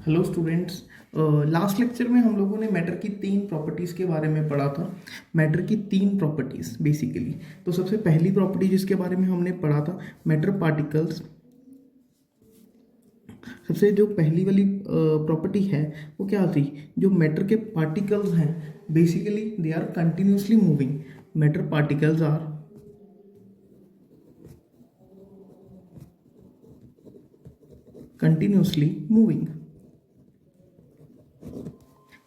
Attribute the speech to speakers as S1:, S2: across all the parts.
S1: Hello students. Last lecture में हम लोगों ने मैटर की तीन प्रॉपर्टीज़ के बारे में पढ़ा था। मैटर की तीन प्रॉपर्टीज़ बेसिकली। तो सबसे पहली प्रॉपर्टी जिसके बारे में हमने पढ़ा था मैटर पार्टिकल्स। सबसे जो पहली वाली प्रॉपर्टी है वो क्या थी? जो मैटर के पार्टिकल्स हैं basically they are continuously moving. Matter particles are continuously moving.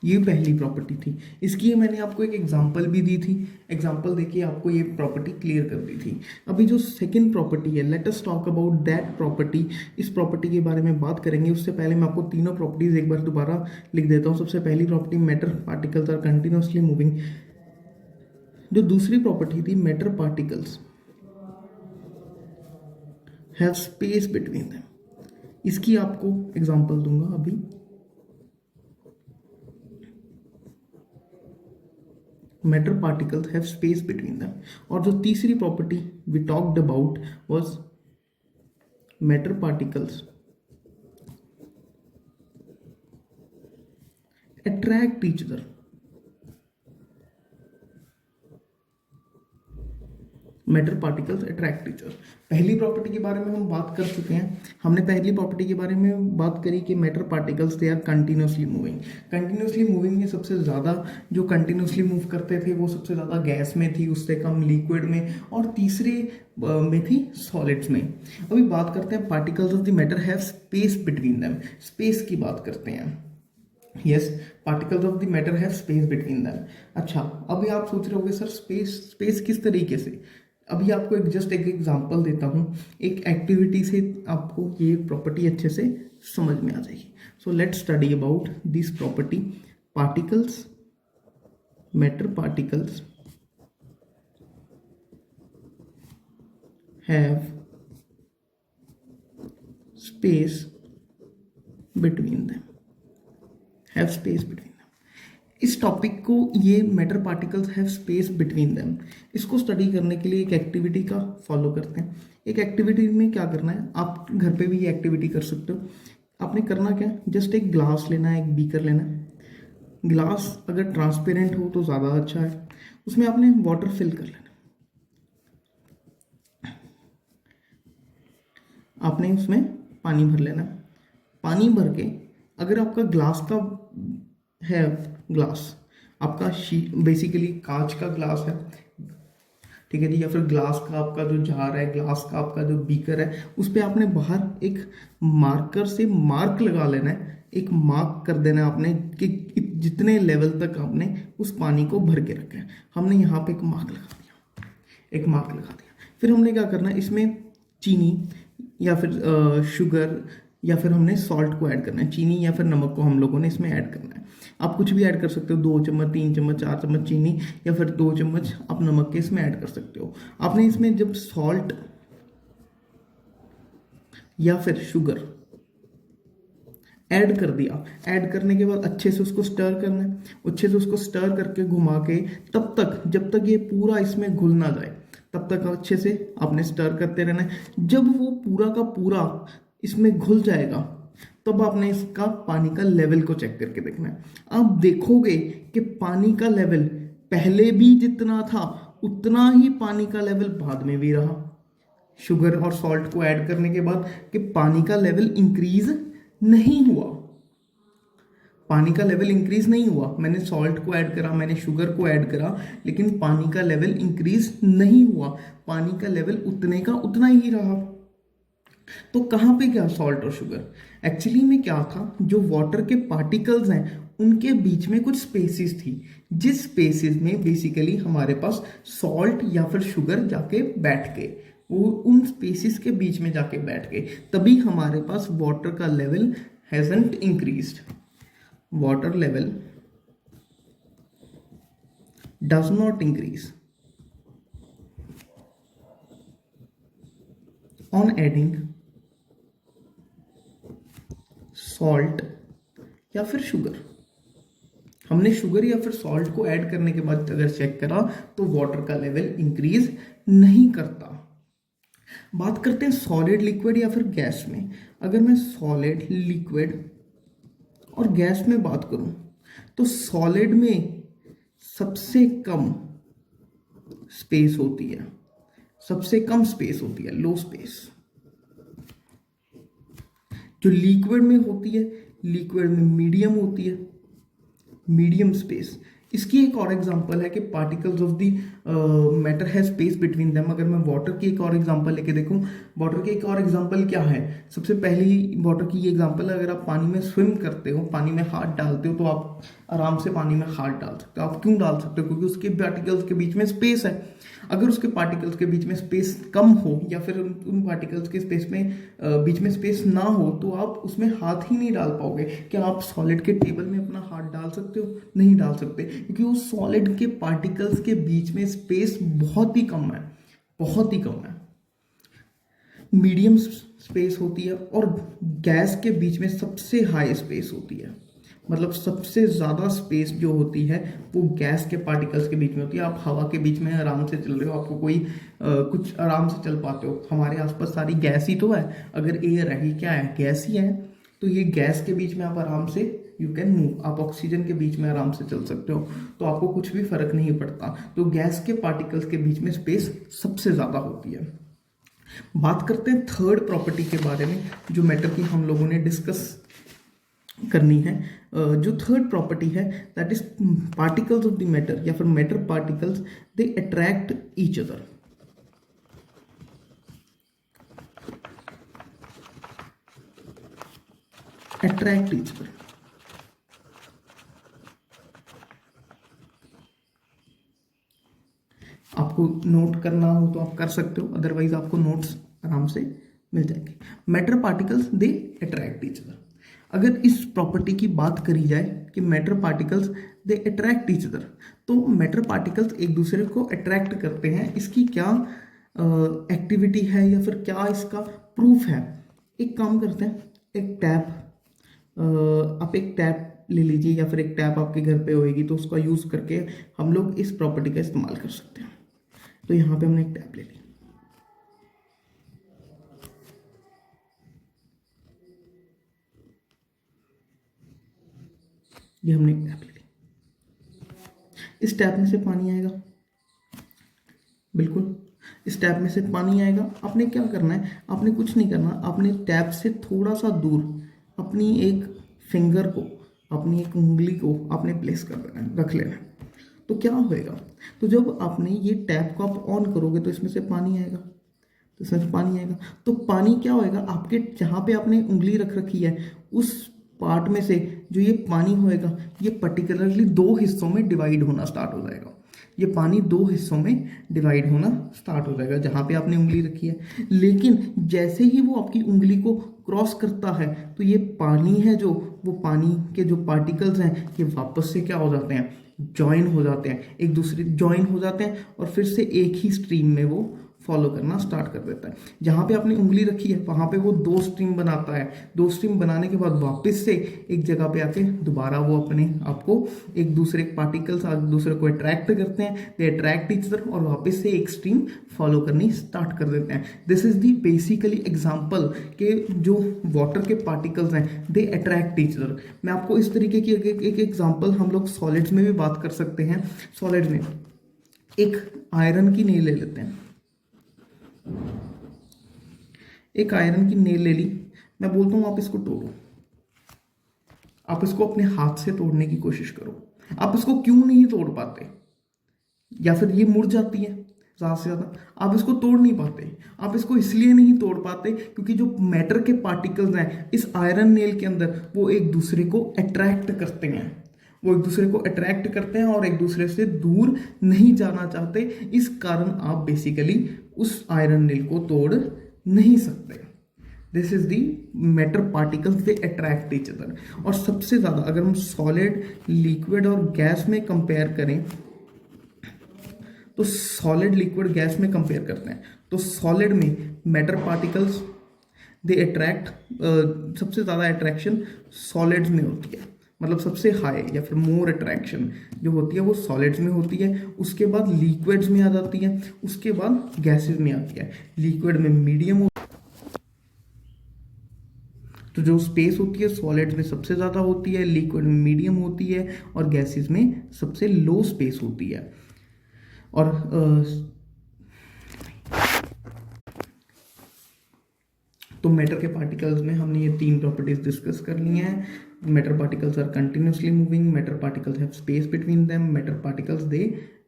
S1: ये पहली प्रॉपर्टी थी। इसकी मैंने आपको एक एग्जांपल भी दी थी। एग्जांपल देके आपको ये प्रॉपर्टी क्लियर कर दी थी। अभी जो सेकंड प्रॉपर्टी है, let us talk about that property. इस प्रॉपर्टी के बारे में बात करेंगे। उससे पहले मैं आपको तीनों प्रॉपर्टीज एक बार दोबारा लिख देता हूँ। सबसे पहली property matter particles are continuously moving. जो दूसरी प्रॉपर्टी थी matter particles have space between them. इसकी आपको एग्जांपल दूंगा अभी। Matter particles have space between them. और जो तीसरी property we talked about was matter particles attract each other. Matter particles attract each other. पहली प्रॉपर्टी के बारे में हम बात कर चुके हैं। हमने पहली प्रॉपर्टी के बारे में बात करी कि matter particles they are continuously moving. Continuously moving में सबसे ज़्यादा जो कंटिन्यूसली मूव करते थे वो सबसे ज़्यादा गैस में थी, उससे कम लिक्विड में, और तीसरे में थी सॉलिड्स में। अभी बात करते हैं particles of the matter have space between them. Space की बात करते हैं। Yes, particles of the matter have space between them. अच्छा, अभी आप सोच रहे होगे सर स्पेस स्पेस किस तरीके से? अभी आपको एक एग्जांपल देता हूँ। एक एक्टिविटी से आपको ये प्रॉपर्टी अच्छे से समझ में आ जाएगी। So let's study about this property. Particles, matter particles have space between them. Have space between. इस टॉपिक को, ये matter particles have space between them, इसको स्टडी करने के लिए एक एक्टिविटी का फॉलो करते हैं। एक एक्टिविटी में क्या करना है, आप घर पे भी ये एक्टिविटी कर सकते हो। आपने करना क्या, जस्ट एक ग्लास लेना है, एक बीकर लेना है। ग्लास अगर ट्रांसपेरेंट हो तो ज़्यादा अच्छा है। उसमें आपने वाटर फिल कर लेना। आपने उसमें पानी भर लेना। पानी भर के अगर आपका ग्लास का है, ग्लास आपका बेसिकली कांच का ग्लास है, ठीक है जी, या फिर ग्लास का आपका जो जार है, ग्लास का आपका जो बीकर है, उस पर आपने बाहर एक मार्कर से मार्क लगा लेना है। एक मार्क कर देना है आपने कि जितने लेवल तक आपने उस पानी को भर के रखा है। हमने यहाँ पे एक मार्क लगा दिया, एक मार्क लगा दिया। फिर हमने क्या करना है, इसमें चीनी या फिर शुगर या फिर हमने सॉल्ट को ऐड करना है। चीनी या फिर नमक को हम लोगों ने इसमें ऐड करना है। आप कुछ भी ऐड कर सकते हो, 2 चम्मच, 3 चम्मच, 4 चम्मच चीनी या फिर 2 चम्मच आप नमक के इसमें ऐड कर सकते हो। आपने इसमें जब सॉल्ट या फिर शुगर ऐड कर दिया, ऐड करने के बाद अच्छे से उसको स्टर करना है। अच्छे से उसको स्टर करके घुमा के तब तक जब तक ये पूरा इसमें घुल ना जाए तब तक अच्छे से आपने स्टर करते रहना है। जब वो पूरा का पूरा इसमें घुल जाएगा तब आपने इसका पानी का लेवल को चेक करके देखना है। आप देखोगे कि पानी का लेवल पहले भी जितना था उतना ही पानी का लेवल बाद में भी रहा। शुगर और सॉल्ट को ऐड करने के बाद कि पानी का लेवल इंक्रीज नहीं हुआ। पानी का लेवल इंक्रीज नहीं हुआ। मैंने सॉल्ट को ऐड करा, मैंने शुगर को ऐड करा, लेकिन पानी का लेवल इंक्रीज नहीं हुआ। पानी का लेवल उतने का उतना ही रहा। तो कहाँ पे क्या सॉल्ट और शुगर? एक्चुअली में क्या था, जो वाटर के पार्टिकल्स हैं उनके बीच में कुछ स्पेसिस थी, जिस स्पेसिस में बेसिकली हमारे पास सॉल्ट या फिर शुगर जाके बैठ गए। वो उन स्पेसिस के बीच में जाके बैठ गए, तभी हमारे पास वाटर का level hasn't increased. Water level does not increase on adding salt या फिर शुगर। हमने शुगर या फिर सॉल्ट को ऐड करने के बाद अगर चेक करा तो वाटर का लेवल इंक्रीज नहीं करता। बात करते हैं सॉलिड, लिक्विड या फिर गैस में। अगर मैं सॉलिड, लिक्विड और गैस में बात करूं तो सॉलिड में सबसे कम स्पेस होती है, सबसे कम स्पेस होती है, लो स्पेस। जो लिक्विड में होती है, लिक्विड में मीडियम होती है, मीडियम स्पेस। इसकी एक और एग्जांपल है कि पार्टिकल्स ऑफ द मैटर है स्पेस बिटवीन देम। अगर मैं वाटर की एक और एग्जांपल लेके देखूं, वाटर की एक और एग्जांपल क्या है, सबसे पहली वाटर की ये एग्जांपल है, अगर आप पानी में स्विम करते हो, पानी में हाथ डालते हो, तो आप आराम से पानी में हाथ डाल सकते हो। आप क्यों डाल सकते हो? क्योंकि उसके पार्टिकल्स के बीच में स्पेस है। अगर उसके पार्टिकल्स के बीच में स्पेस कम हो या फिर उन पार्टिकल्स के स्पेस में बीच में स्पेस ना हो तो आप उसमें हाथ ही नहीं डाल पाओगे। क्या आप सॉलिड के टेबल में अपना हाथ डाल सकते हो? नहीं डाल सकते, क्योंकि उस सॉलिड के पार्टिकल्स के बीच में स्पेस बहुत ही कम है, बहुत ही कम है। मीडियम स्पेस होती है और गैस के बीच में सबसे हाई स्पेस होती है। मतलब सबसे ज़्यादा स्पेस जो होती है वो गैस के पार्टिकल्स के बीच में होती है। आप हवा के बीच में आराम से चल रहे हो, आपको कोई कुछ आराम से चल पाते हो। हमारे आसपास सारी गैस ही तो है। अगर एयर है, ये क्या है? गैस ही है। तो ये गैस के बीच में आप आराम से यू कैन मूव, आप ऑक्सीजन के बीच में आराम से चल सकते हो, तो आपको कुछ भी फर्क नहीं पड़ता। तो गैस के पार्टिकल्स के बीच में स्पेस सबसे ज़्यादा होती है। बात करते हैं थर्ड प्रॉपर्टी के बारे में जो मैटर की हम लोगों ने डिस्कस करनी है। जो थर्ड प्रॉपर्टी है that is particles of the matter या फिर matter particles they attract each other. Attract each other. आपको नोट करना हो तो आप कर सकते हो, अदरवाइज आपको नोट्स आराम से मिल जाएंगे। Matter particles they attract each other. अगर इस प्रॉपर्टी की बात करी जाए कि matter particles they attract each other, तो मैटर पार्टिकल्स एक दूसरे को अट्रैक्ट करते हैं, इसकी क्या एक्टिविटी है या फिर क्या इसका प्रूफ है? एक काम करते हैं, एक टैप, आप एक टैप ले लीजिए या फिर एक टैप आपके घर पे होएगी, तो उसका यूज़ करके हम लोग इस प्रॉपर्टी का इस्तेमाल कर सकते हैं। तो यहाँ पे हमने एक टैप ले ली, ये हमने एक टैप ले ली। इस टैप में से पानी आएगा, बिल्कुल इस टैप में से पानी आएगा। आपने क्या करना है? आपने कुछ नहीं करना, आपने टैप से थोड़ा सा दूर अपनी एक फिंगर को, अपनी एक उंगली को आपने प्लेस कर देना है, रख लेना है। तो क्या होएगा? तो जब आपने ये टैप को आप ऑन करोगे तो इसमें से पानी आएगा, तो इसमें से पानी आएगा। तो पानी क्या होएगा? आपके जहाँ पे आपने उंगली रख रखी है उस पार्ट में से जो ये पानी होएगा, ये पर्टिकुलरली दो हिस्सों में डिवाइड होना स्टार्ट हो जाएगा। ये पानी दो हिस्सों में डिवाइड होना स्टार्ट हो जाएगा जहाँ पे आपने उंगली रखी है। लेकिन जैसे ही वो आपकी उंगली को क्रॉस करता है तो ये पानी है जो, वो पानी के जो पार्टिकल्स हैं ये वापस से क्या हो जाते हैं? ज्वाइन हो जाते हैं, एक दूसरे ज्वाइन हो जाते हैं और फिर से एक ही स्ट्रीम में वो फॉलो करना स्टार्ट कर देता है। जहाँ पे आपने उंगली रखी है वहाँ पे वो दो स्ट्रीम बनाता है। दो स्ट्रीम बनाने के बाद वापस से एक जगह पे आके दोबारा वो अपने आपको एक दूसरे पार्टिकल्स एक दूसरे को अट्रैक्ट करते हैं, दे अट्रैक्ट ईच अदर और वापस से एक स्ट्रीम फॉलो करनी स्टार्ट कर देते हैं। This is the basically example के जो वाटर के पार्टिकल्स हैं दे अट्रैक्ट ईच अदर। मैं आपको इस तरीके की एक एग्जाम्पल हम लोग सॉलिड्स में भी बात कर सकते हैं। सॉलिड में एक आयरन की नेल ले लेते हैं, एक आयरन की नेल ले ली। मैं बोलता हूं आप इसको तोड़ो, आप इसको अपने हाथ से तोड़ने की कोशिश करो। आप इसको क्यों नहीं तोड़ पाते? या फिर ये मुड़ जाती है ज़्यादा से ज़्यादा, आप इसको तोड़ नहीं पाते। आप इसको इसलिए नहीं तोड़ पाते क्योंकि जो मैटर के पार्टिकल्स हैं इस आयरन नेल के अंदर वो एक दूसरे को अट्रैक्ट करते हैं, वो एक दूसरे को अट्रैक्ट करते हैं और एक दूसरे से दूर नहीं जाना चाहते। इस कारण आप बेसिकली उस आयरन नेल को तोड़ नहीं सकते। This is the matter particles they attract each other. और सबसे ज़्यादा अगर हम सॉलिड, लिक्विड और गैस में कंपेयर करें तो सॉलिड, लिक्विड, गैस में कंपेयर करते हैं तो सॉलिड में मैटर पार्टिकल्स दे अट्रैक्ट, सबसे ज़्यादा अट्रैक्शन सॉलिड्स में होती है। मतलब सबसे हाई या फिर मोर अट्रैक्शन जो होती है वो सॉलिड्स में होती है। उसके बाद लिक्विड्स में आ जाती है, उसके बाद गैसेस में आती है। लिक्विड में मीडियम, तो जो स्पेस होती है सॉलिड्स में सबसे ज़्यादा होती है, लिक्विड में मीडियम होती है और गैसेस में सबसे लो स्पेस होती है। और तो मैटर के पार्टिकल्स में हमने ये 3 प्रॉपर्टीज डिस्कस कर ली हैं। Matter particles are continuously moving, matter particles have space between them, matter particles they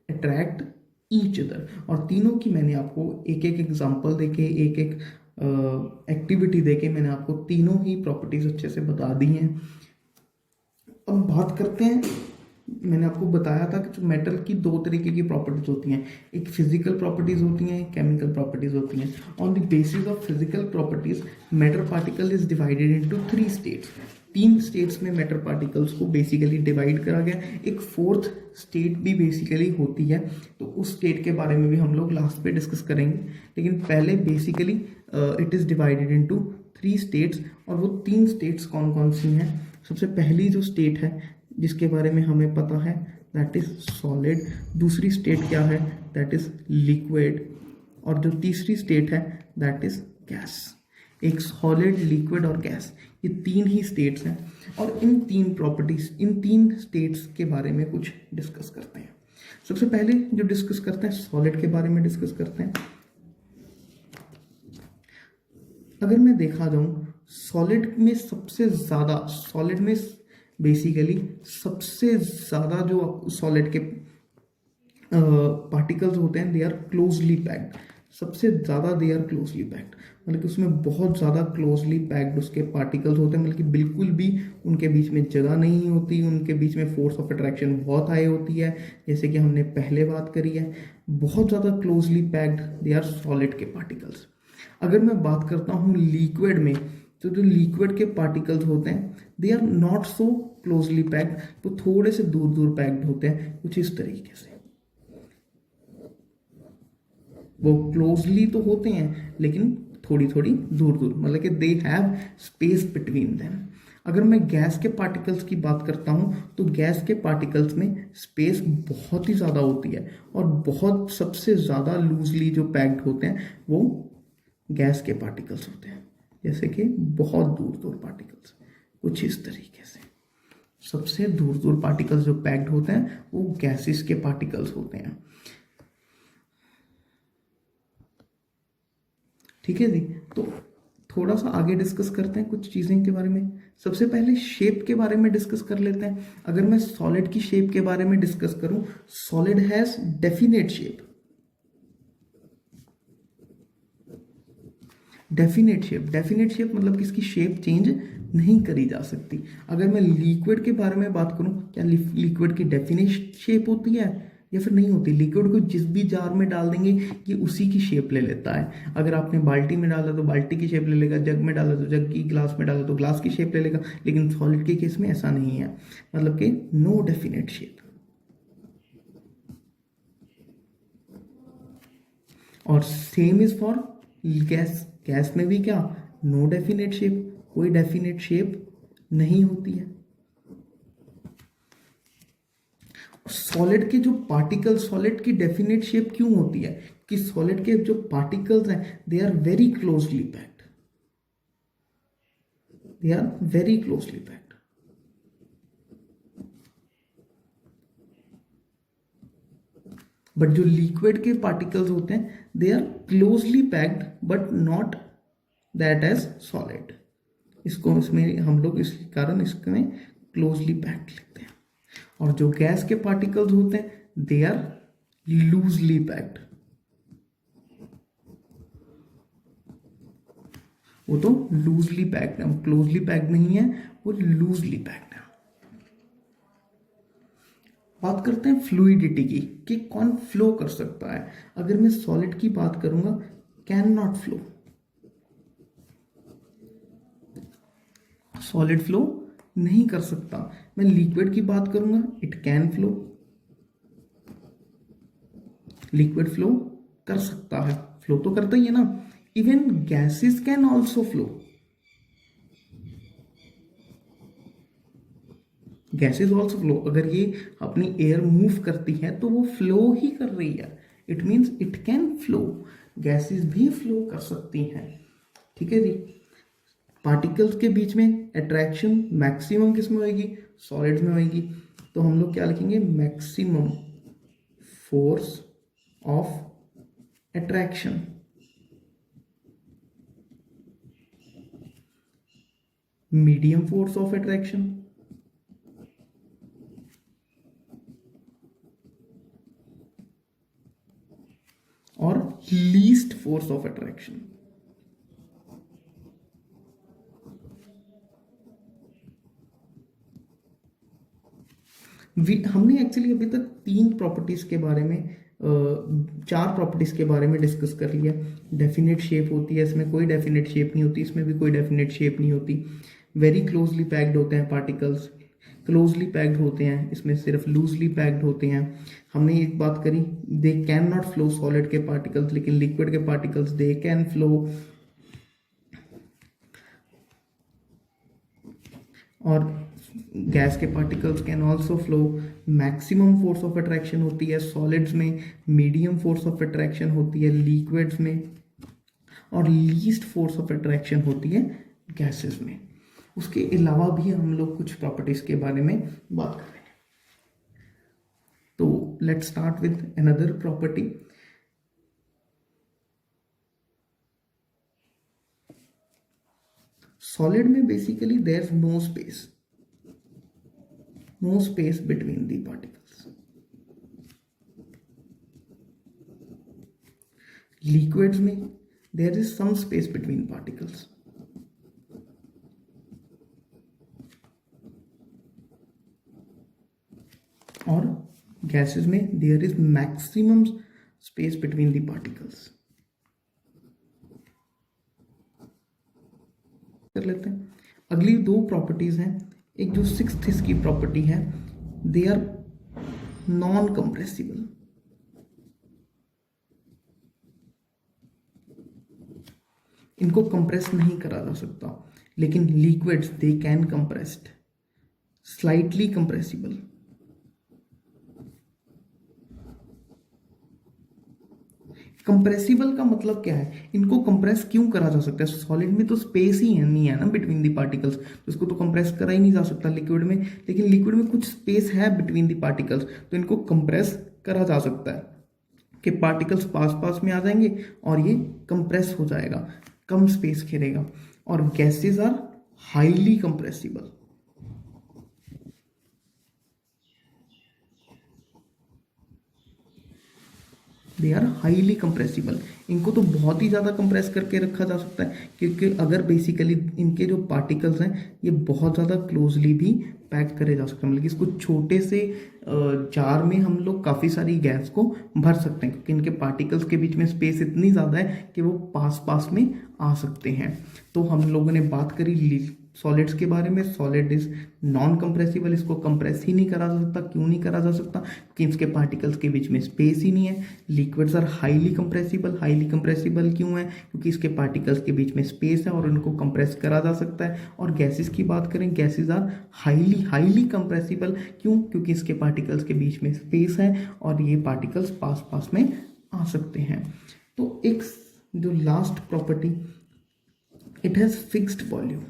S1: attract each other. और तीनों की मैंने आपको एक एक एग्जांपल देके, एक एक एक्टिविटी देके मैंने आपको तीनों ही प्रॉपर्टीज अच्छे से बता दी हैं। अब बात करते हैं, मैंने आपको बताया था कि जो मेटल की 2 तरीके की प्रॉपर्टीज होती हैं, एक फिजिकल प्रॉपर्टीज होती हैं, एक केमिकल प्रॉपर्टीज होती हैं। On the basis of physical properties matter particle is divided into 3 states. 3 states में मैटर पार्टिकल्स को बेसिकली डिवाइड करा गया। एक 4th स्टेट भी बेसिकली होती है, तो उस स्टेट के बारे में भी हम लोग लास्ट पे डिस्कस करेंगे। लेकिन पहले basically it is divided into 3 states. और वो 3 स्टेट्स कौन कौन सी हैं? सबसे पहली जो स्टेट है जिसके बारे में हमें पता है दैट इज सॉलिड। दूसरी स्टेट क्या है? That is liquid. और जो तीसरी स्टेट है दैट इज गैस। एक सॉलिड, लिक्विड और गैस, ये 3 ही स्टेट्स हैं। और इन 3 प्रॉपर्टीज, इन 3 स्टेट्स के बारे में कुछ डिस्कस करते हैं। सबसे पहले जो डिस्कस करते हैं सॉलिड के बारे में डिस्कस करते हैं। अगर मैं देखा जाऊं सॉलिड में सबसे ज्यादा, सॉलिड में बेसिकली सबसे ज़्यादा जो सॉलिड के पार्टिकल्स होते हैं दे आर क्लोजली पैक्ड। सबसे ज़्यादा दे आर क्लोजली पैक्ड, मतलब कि उसमें बहुत ज़्यादा क्लोजली पैक्ड उसके पार्टिकल्स होते हैं, मतलब कि बिल्कुल भी उनके बीच में जगह नहीं होती, उनके बीच में फोर्स ऑफ अट्रैक्शन बहुत हाई होती है, जैसे कि हमने पहले बात करी है। बहुत ज़्यादा closely packed they are solid के पार्टिकल्स। अगर मैं बात करता हूँ लिक्विड में, तो जो लिक्विड के पार्टिकल्स होते हैं they are not so closely packed, वो थोड़े से दूर दूर पैक्ड होते हैं, कुछ इस तरीके से। वो क्लोजली तो होते हैं लेकिन थोड़ी थोड़ी दूर दूर, मतलब कि they have space between them. अगर मैं गैस के पार्टिकल्स की बात करता हूं तो गैस के पार्टिकल्स में स्पेस बहुत ही ज़्यादा होती है और बहुत सबसे ज़्यादा लूजली जो पैक्ड होते हैं वो गैस के पार्टिकल्स होते हैं, जैसे कि बहुत दूर दूर पार्टिकल्स, कुछ इस तरीके से। सबसे दूर दूर पार्टिकल्स जो पैक्ड होते हैं वो गैसेस के पार्टिकल्स होते हैं। ठीक है जी, तो थोड़ा सा आगे डिस्कस करते हैं कुछ चीज़ें के बारे में। सबसे पहले शेप के बारे में डिस्कस कर लेते हैं। अगर मैं सॉलिड की शेप के बारे में डिस्कस करूं, solid has definite shape. Definite shape मतलब कि इसकी शेप चेंज नहीं करी जा सकती। अगर मैं लिक्विड के बारे में बात करूं, क्या लिक्विड की डेफिनेट शेप होती है या फिर नहीं होती? लिक्विड को जिस भी जार में डाल देंगे ये उसी की शेप ले लेता है। अगर आपने बाल्टी में डाला तो बाल्टी की शेप ले लेगा, जग में डाला तो जग की, ग्लास में डाला तो ग्लास की शेप ले लेगा। लेकिन सॉलिड के केस में ऐसा नहीं है, मतलब कि नो डेफिनेट शेप। और same is for gas. Gas में भी क्या? नो डेफिनेट शेप, कोई डेफिनेट शेप नहीं होती है। सॉलिड के जो पार्टिकल, सॉलिड की डेफिनेट शेप क्यों होती है? कि सॉलिड के जो पार्टिकल्स हैं they are very closely packed, they are very closely packed. But जो लिक्विड के पार्टिकल्स होते हैं they are closely packed but not that as solid. इसको इसमें हम लोग इस कारण इसमें क्लोजली पैक्ड लिखते हैं। और जो गैस के पार्टिकल्स होते हैं दे आर लूजली पैक्ड, वो तो लूजली पैक्ड है, क्लोजली पैक्ड नहीं है, वो लूजली पैक्ड है। बात करते हैं फ्लूइडिटी की, कि कौन फ्लो कर सकता है। अगर मैं सॉलिड की बात करूंगा, can not flow, solid flow नहीं कर सकता। मैं लिक्विड की बात करूंगा, it can flow, liquid flow कर सकता है, फ्लो तो करता ही है ना। Even gases can also flow, gases also flow. अगर ये अपनी एयर मूव करती है तो वो फ्लो ही कर रही है, it means it can flow. Gases भी फ्लो कर सकती हैं, ठीक है जी। पार्टिकल्स के बीच में अट्रैक्शन मैक्सिमम किस में होगी, सॉलिड्स में होगी। तो हम लोग क्या लिखेंगे, maximum force of attraction. Medium force of attraction और लीस्ट फोर्स ऑफ अट्रैक्शन। हमने एक्चुअली अभी तक 3 प्रॉपर्टीज के बारे में 4 प्रॉपर्टीज के बारे में डिस्कस कर लिया। डेफिनेट शेप होती है, इसमें कोई डेफिनेट शेप नहीं होती, इसमें भी कोई डेफिनेट शेप नहीं होती। वेरी क्लोजली पैक्ड होते हैं पार्टिकल्स, क्लोजली पैक्ड होते हैं, इसमें सिर्फ लूजली पैक्ड होते हैं। हमने एक बात करी, they can not flow solid के पार्टिकल्स, लेकिन लिक्विड के पार्टिकल्स दे कैन फ्लो। और गैस के particles can also flow. Maximum force of attraction होती है सॉलिड्स में, मीडियम फोर्स ऑफ अट्रैक्शन होती है लिक्विड्स में, और लीस्ट फोर्स ऑफ अट्रैक्शन होती है गैसेस में। उसके अलावा भी हम लोग कुछ प्रॉपर्टीज के बारे में बात कर रहे हैं। तो let's start with another property. Solid में basically there is no space between the particles. Liquids में there is some space between particles. और गैसेस में there is maximum space between the particles. कर लेते हैं। अगली 2 प्रॉपर्टीज हैं। एक जो 6th इसकी प्रॉपर्टी है, दे आर नॉन कंप्रेसिबल। इनको कंप्रेस नहीं करा जा सकता, लेकिन liquids they can compressed, slightly compressible. Compressible का मतलब क्या है, इनको कंप्रेस क्यों करा जा सकता है? सॉलिड में तो स्पेस ही है नहीं है ना बिटवीन द पार्टिकल्स, तो इसको तो कंप्रेस करा ही नहीं जा सकता लिक्विड में। लेकिन लिक्विड में कुछ स्पेस है बिटवीन द पार्टिकल्स, तो इनको कंप्रेस करा जा सकता है कि पार्टिकल्स पास पास में आ जाएंगे और ये कंप्रेस हो जाएगा, कम स्पेस घेरेगा। और gases are highly compressible. They are highly compressible. इनको तो बहुत ही ज़्यादा कंप्रेस करके रखा जा सकता है, क्योंकि अगर बेसिकली इनके जो पार्टिकल्स हैं ये बहुत ज़्यादा क्लोजली भी पैक करे जा सकते हैं। मतलब कि इसको छोटे से जार में हम लोग काफ़ी सारी गैस को भर सकते हैं, क्योंकि इनके पार्टिकल्स के बीच में स्पेस इतनी ज़्यादा है कि वो पास पास में आ सकते हैं। तो हम लोगों ने बात करी सॉलिड्स के बारे में। सॉलिड इज नॉन कंप्रेसिबल, इसको कंप्रेस ही नहीं करा जा सकता। क्यों नहीं करा जा सकता? क्योंकि इसके पार्टिकल्स के बीच में स्पेस ही नहीं है। Liquids are highly compressible. Highly compressible क्यों है? क्योंकि इसके पार्टिकल्स के बीच में स्पेस है और उनको कंप्रेस करा जा सकता है। और गैसेस की बात करें, गैसेस आर हाईली कंप्रेसिबल। क्यों? क्योंकि इसके पार्टिकल्स के बीच में स्पेस है और ये पार्टिकल्स पास पास में आ सकते हैं। तो एक जो last property, it has fixed volume.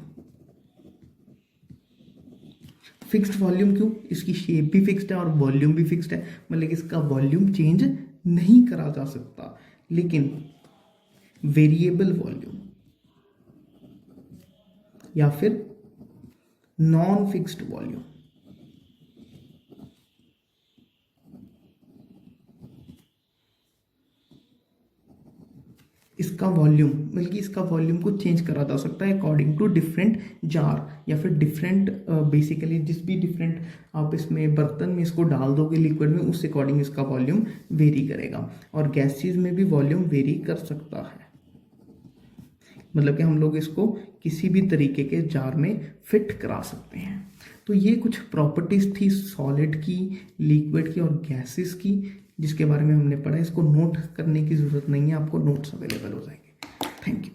S1: Fixed volume क्यों? इसकी शेप भी फिक्स्ड है और वॉल्यूम भी फिक्स्ड है, मतलब इसका वॉल्यूम चेंज नहीं करा जा सकता। लेकिन वेरिएबल वॉल्यूम या फिर नॉन फिक्स्ड वॉल्यूम, इसका वॉल्यूम बल्कि इसका वॉल्यूम को चेंज करा जा सकता है अकॉर्डिंग टू डिफरेंट जार या फिर डिफरेंट बेसिकली जिस भी डिफरेंट आप इसमें बर्तन में इसको डाल दोगे लिक्विड में, उस अकॉर्डिंग इसका वॉल्यूम वेरी करेगा। और गैसेज में भी वॉल्यूम वेरी कर सकता है, मतलब कि हम लोग इसको किसी भी तरीके के जार में फिट करा सकते हैं। तो ये कुछ प्रॉपर्टीज थी सॉलिड की, लिक्विड की और गैसेस की, जिसके बारे में हमने पढ़ा। इसको नोट करने की ज़रूरत नहीं है, आपको नोट्स अवेलेबल हो जाएंगे। Thank you.